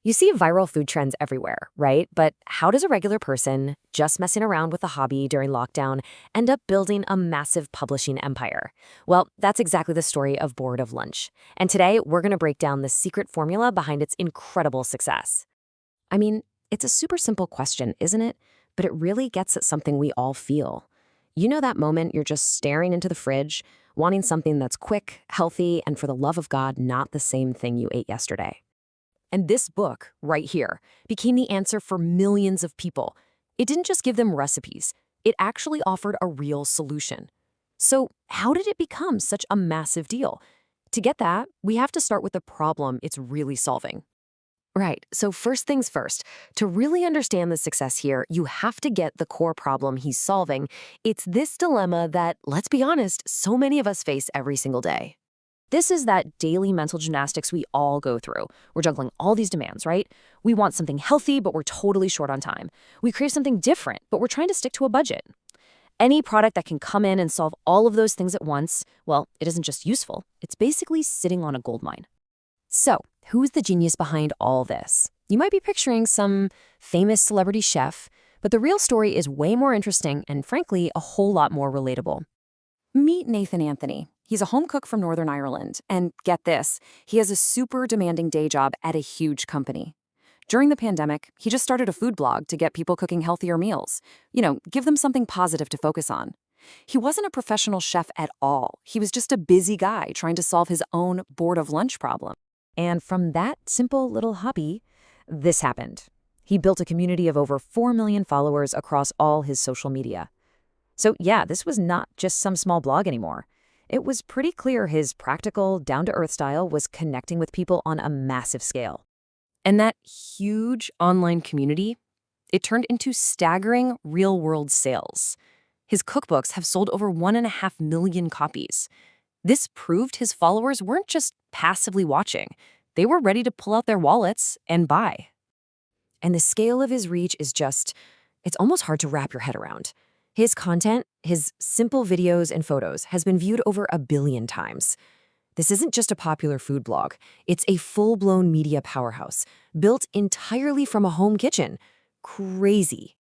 You see viral food trends everywhere, right? But how does a regular person, just messing around with a hobby during lockdown, end up building a massive publishing empire? Well, that's exactly the story of Board of Lunch. And today, we're going to break down the secret formula behind its incredible success. I mean, it's a super simple question, isn't it? But it really gets at something we all feel. You know that moment you're just staring into the fridge, wanting something that's quick, healthy, and for the love of God, not the same thing you ate yesterday. And this book, right here, became the answer for millions of people. It didn't just give them recipes. It actually offered a real solution. So how did it become such a massive deal? To get that, we have to start with the problem it's really solving. Right, so first things first, to really understand the success here, you have to get the core problem he's solving. It's this dilemma that, let's be honest, so many of us face every single day. This is that daily mental gymnastics we all go through. We're juggling all these demands, right? We want something healthy, but we're totally short on time. We crave something different, but we're trying to stick to a budget. Any product that can come in and solve all of those things at once, well, it isn't just useful. It's basically sitting on a gold mine. So, who's the genius behind all this? You might be picturing some famous celebrity chef, but the real story is way more interesting and, frankly, a whole lot more relatable. Meet Nathan Anthony. He's a home cook from Northern Ireland, and get this, he has a super demanding day job at a huge company. During the pandemic, he just started a food blog to get people cooking healthier meals. Give them something positive to focus on. He wasn't a professional chef at all. He was just a busy guy trying to solve his own board of lunch problem. And from that simple little hobby, this happened. He built a community of over 4 million followers across all his social media. So yeah, this was not just some small blog anymore. It was pretty clear his practical, down-to-earth style was connecting with people on a massive scale. And that huge online community, it turned into staggering real-world sales. His cookbooks have sold over 1.5 million copies. This proved his followers weren't just passively watching. They were ready to pull out their wallets and buy. And the scale of his reach is it's almost hard to wrap your head around. His content, his simple videos and photos, has been viewed over 1 billion times. This isn't just a popular food blog. It's a full-blown media powerhouse, built entirely from a home kitchen. Crazy.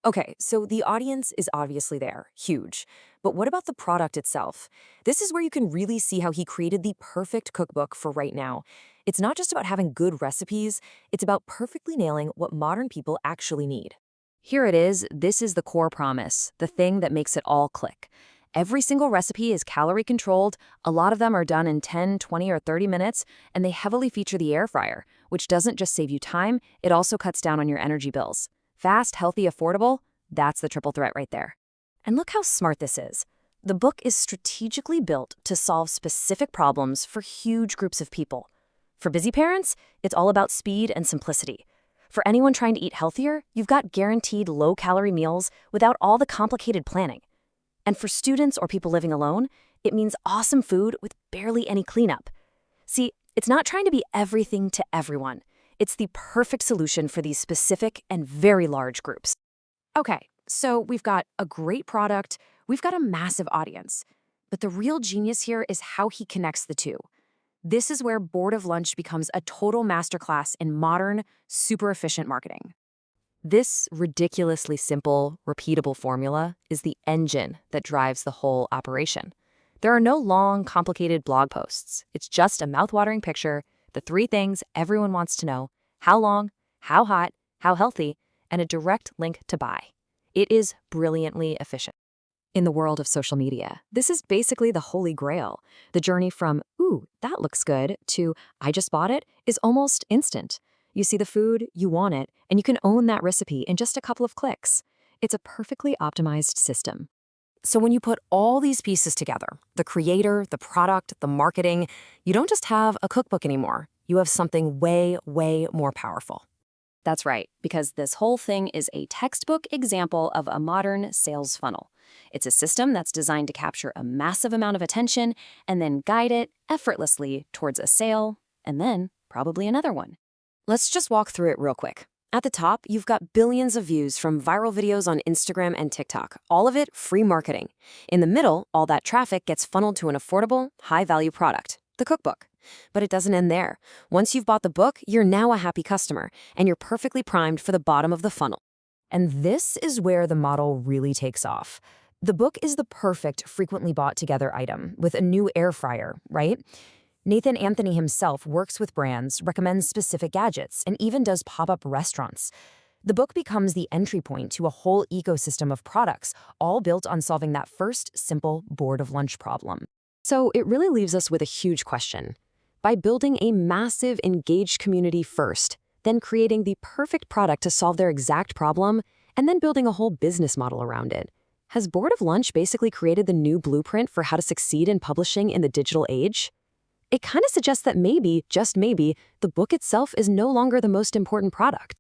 Okay, so the audience is obviously there, huge. But what about the product itself? This is where you can really see how he created the perfect cookbook for right now. It's not just about having good recipes, it's about perfectly nailing what modern people actually need. Here it is. This is the core promise, the thing that makes it all click. Every single recipe is calorie controlled. A lot of them are done in 10, 20, or 30 minutes, and they heavily feature the air fryer, which doesn't just save you time, it also cuts down on your energy bills. Fast, healthy, affordable, that's the triple threat right there. And look how smart this is. The book is strategically built to solve specific problems for huge groups of people. For busy parents, it's all about speed and simplicity. For anyone trying to eat healthier, you've got guaranteed low-calorie meals without all the complicated planning. And for students or people living alone, it means awesome food with barely any cleanup. See, it's not trying to be everything to everyone. It's the perfect solution for these specific and very large groups. Okay, so we've got a great product, we've got a massive audience. But the real genius here is how he connects the two. This is where Board of Lunch becomes a total masterclass in modern, super efficient marketing. This ridiculously simple, repeatable formula is the engine that drives the whole operation. There are no long, complicated blog posts. It's just a mouthwatering picture, the 3 things everyone wants to know: how long, how hot, how healthy, and a direct link to buy. It is brilliantly efficient. In the world of social media, this is basically the holy grail. The journey from, ooh, that looks good, to I just bought it is almost instant. You see the food, you want it, and you can own that recipe in just a couple of clicks. It's a perfectly optimized system. So when you put all these pieces together, the creator, the product, the marketing, you don't just have a cookbook anymore. You have something way, way more powerful. That's right, because this whole thing is a textbook example of a modern sales funnel. It's a system that's designed to capture a massive amount of attention and then guide it effortlessly towards a sale, and then probably another one. Let's just walk through it real quick. At the top, you've got billions of views from viral videos on Instagram and TikTok, all of it free marketing. In the middle, all that traffic gets funneled to an affordable, high-value product, the cookbook. But it doesn't end there. Once you've bought the book, you're now a happy customer, and you're perfectly primed for the bottom of the funnel. And this is where the model really takes off. The book is the perfect frequently bought together item with a new air fryer, right? Nathan Anthony himself works with brands, recommends specific gadgets, and even does pop-up restaurants. The book becomes the entry point to a whole ecosystem of products, all built on solving that first simple bored of lunch problem. So it really leaves us with a huge question. By building a massive, engaged community first, then creating the perfect product to solve their exact problem, and then building a whole business model around it, has Bored of Lunch basically created the new blueprint for how to succeed in publishing in the digital age? It kind of suggests that maybe, just maybe, the book itself is no longer the most important product.